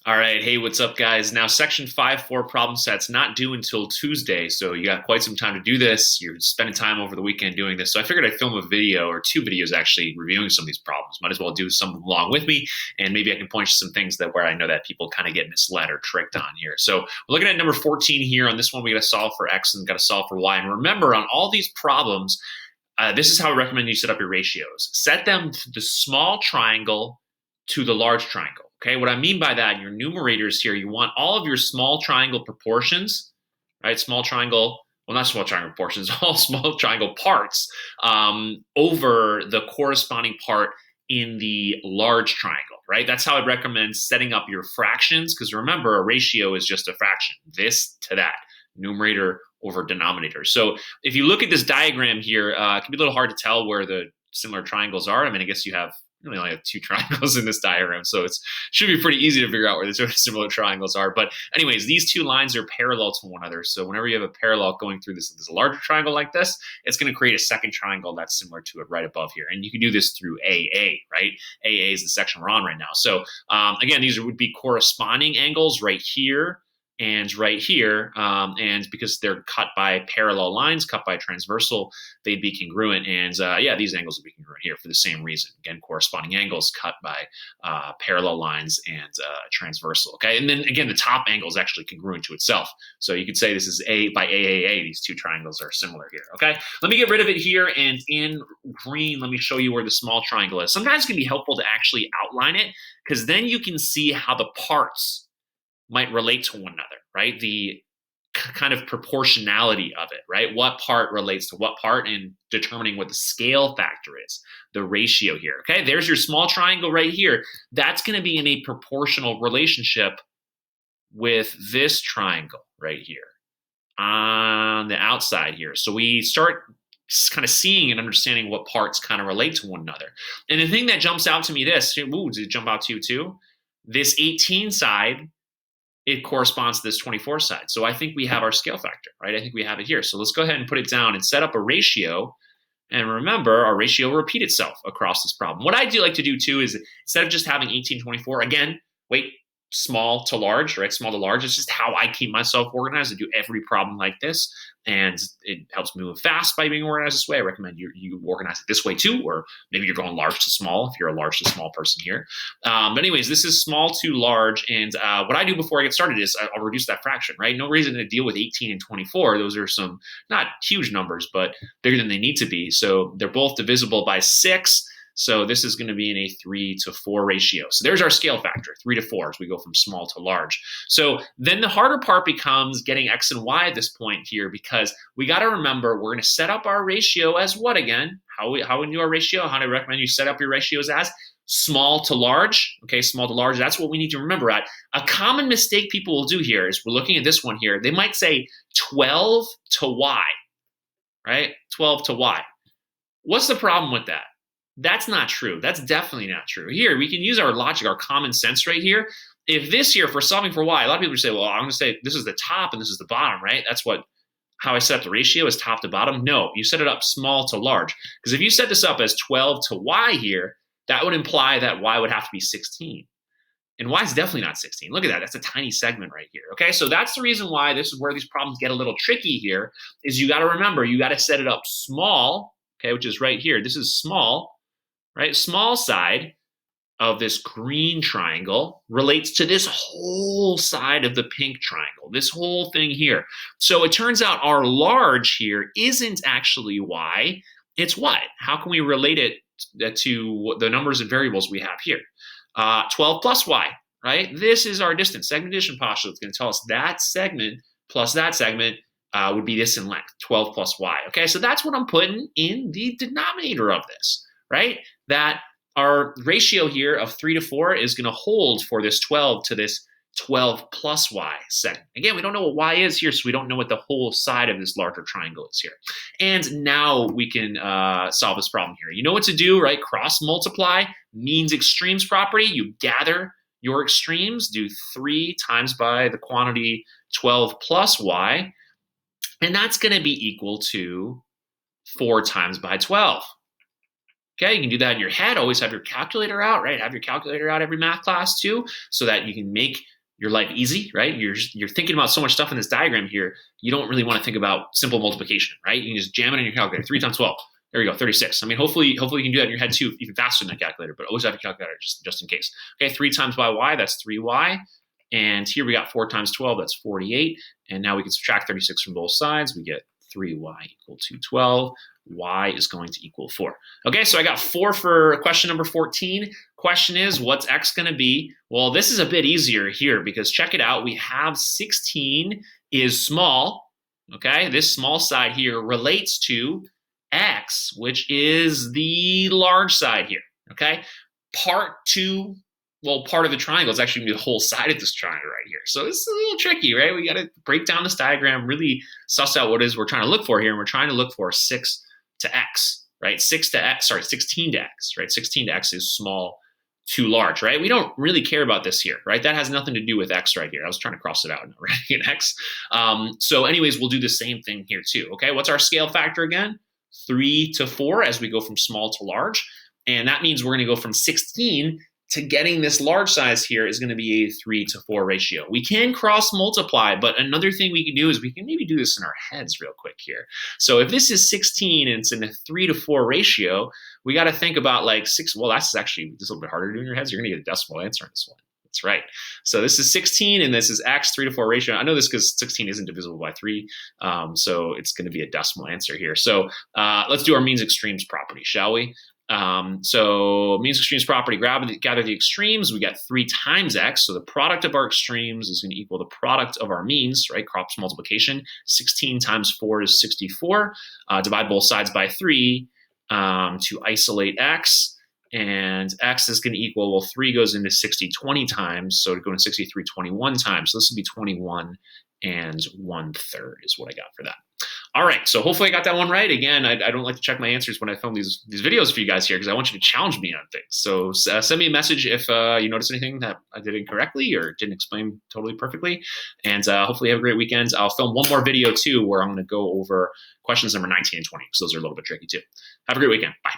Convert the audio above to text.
All right. Hey, what's up, guys? Now, section 5-4 problem set's not due until Tuesday, so you got quite some time to do this. You're spending time over the weekend doing this. So I figured I'd film a video or two videos actually reviewing some of these problems. Might as well do some along with me, and maybe I can point you some things that where I know that people kind of get misled or tricked on here. So we're looking at number 14 here. On this one, we got to solve for X and got to solve for Y. And remember, on all these problems, this is how I recommend you set up your ratios. Set them to the small triangle to the large triangle. Okay, what I mean by that, your numerators here, you want all of your small triangle proportions, right? Small triangle, well, not small triangle proportions, all small triangle parts over the corresponding part in the large triangle, right? That's how I'd recommend setting up your fractions, because remember, a ratio is just a fraction, this to that, numerator over denominator. So if you look at this diagram here, it can be a little hard to tell where the similar triangles are. I mean, I guess you really only have two triangles in this diagram, so it should be pretty easy to figure out where the similar triangles are. But anyways, these two lines are parallel to one another. So whenever you have a parallel going through this larger triangle like this, it's going to create a second triangle that's similar to it right above here. And you can do this through AA, right? AA is the section we're on right now. So again, these would be corresponding angles right here and right here, and because they're cut by parallel lines, cut by transversal, they'd be congruent. And yeah, these angles would be congruent here for the same reason. Again, corresponding angles cut by parallel lines and transversal. Okay, and then again, the top angle is actually congruent to itself. So you could say this is A by AAA. These two triangles are similar here. Okay, let me get rid of it here, and in green, let me show you where the small triangle is. Sometimes it can be helpful to actually outline it, because then you can see how the parts might relate to one another, right? The kind of proportionality of it, right? What part relates to what part, and determining what the scale factor is, the ratio here. Okay, there's your small triangle right here. That's going to be in a proportional relationship with this triangle right here on the outside here. So we start kind of seeing and understanding what parts kind of relate to one another. And the thing that jumps out to me, this, ooh, did it jump out to you too? This 18 side, it corresponds to this 24 side. So I think we have our scale factor, right? I think we have it here. So let's go ahead and put it down and set up a ratio. And remember, our ratio will repeat itself across this problem. What I do like to do too is, instead of just having 1824, again, wait, small to large, right? Small to large. It's just how I keep myself organized. I do every problem like this, and it helps me move fast by being organized this way. I recommend you organize it this way too, or maybe you're going large to small if you're a large to small person here. But anyways, this is small to large, and what I do before I get started is I'll reduce that fraction, right? No reason to deal with 18 and 24. Those are some not huge numbers, but bigger than they need to be. So they're both divisible by 6. So this is going to be in a 3 to 4 ratio. So there's our scale factor, 3 to 4, as we go from small to large. So then the harder part becomes getting X and Y at this point here, because we got to remember we're going to set up our ratio as what again? How we do our ratio? How do I recommend you set up your ratios as? Small to large. Okay, small to large. That's what we need to remember at. A common mistake people will do here is, we're looking at this one here, they might say 12 to Y, right? 12 to Y. What's the problem with that? That's not true. That's definitely not true. Here, we can use our logic, our common sense right here. If this here, for solving for Y, a lot of people say, well, I'm going to say this is the top and this is the bottom, right? That's how I set up the ratio, is top to bottom. No, you set it up small to large. Because if you set this up as 12 to Y here, that would imply that Y would have to be 16. And Y is definitely not 16. Look at that. That's a tiny segment right here. Okay, so that's the reason why this is where these problems get a little tricky here, is you got to remember, you got to set it up small, okay, which is right here. This is small. Right, small side of this green triangle relates to this whole side of the pink triangle, this whole thing here. So it turns out our large here isn't actually Y, it's what? How can we relate it to the numbers and variables we have here? 12 plus Y, right? This is our distance. Segment addition postulate is going to tell us that segment plus that segment would be this in length, 12 plus Y. Okay, so that's what I'm putting in the denominator of this, right? That our ratio here of 3 to 4 is going to hold for this 12 to this 12 plus Y segment. Again, we don't know what Y is here, so we don't know what the whole side of this larger triangle is here. And now we can solve this problem here. You know what to do, right? Cross multiply, means extremes property. You gather your extremes, do 3 times by the quantity 12 plus Y, and that's going to be equal to 4 times by 12. Okay, you can do that in your head. Always have your calculator out, right? Have your calculator out every math class too, so that you can make your life easy, right? You're thinking about so much stuff in this diagram here. You don't really want to think about simple multiplication, right? You can just jam it in your calculator. 3 times 12. There you go, 36. I mean, hopefully you can do that in your head too, even faster than that calculator, but always have your calculator just in case. Okay, 3 times by y, that's 3y. And here we got 4 times 12, that's 48. And now we can subtract 36 from both sides. We get 3y equal to 12. Y is going to equal 4. Okay, so I got 4 for question number 14. Question is, what's x going to be? Well, this is a bit easier here because check it out. We have 16 is small. Okay, this small side here relates to x, which is the large side here. Okay, part of the triangle is actually going to be the whole side of this triangle right here. So it's a little tricky, right? We got to break down this diagram, really suss out what it is we're trying to look for here. And we're trying to look for 6 to x, right? 16 to x, right? 16 to x is small to large, right? We don't really care about this here, right? That has nothing to do with x right here. I was trying to cross it out and writing an x. So anyways, we'll do the same thing here too, okay? What's our scale factor again? 3 to 4 as we go from small to large. And that means we're going to go from 16 to getting this large size here is going to be a 3 to 4 ratio. We can cross multiply, but another thing we can do is we can maybe do this in our heads real quick here. So if this is 16 and it's in a 3 to 4 ratio, we got to think about like 6. Well, that's actually just a little bit harder to do in your heads. You're going to get a decimal answer in this one. That's right. So this is 16 and this is x 3 to 4 ratio. I know this because 16 isn't divisible by 3. So it's going to be a decimal answer here. So let's do our means extremes property, shall we? So means extremes property, gather the extremes. We got 3 times x. So the product of our extremes is going to equal the product of our means, right? Cross multiplication. 16 times 4 is 64. Divide both sides by 3 to isolate x. And x is going to equal, well, 3 goes into 60 20 times. So to go into 63 21 times. So this will be 21 and 1/3 is what I got for that. All right, so hopefully I got that one right. Again, I don't like to check my answers when I film these videos for you guys here because I want you to challenge me on things. So send me a message if you notice anything that I did incorrectly or didn't explain totally perfectly. And hopefully you have a great weekend. I'll film one more video too where I'm going to go over questions number 19 and 20 because those are a little bit tricky too. Have a great weekend. Bye.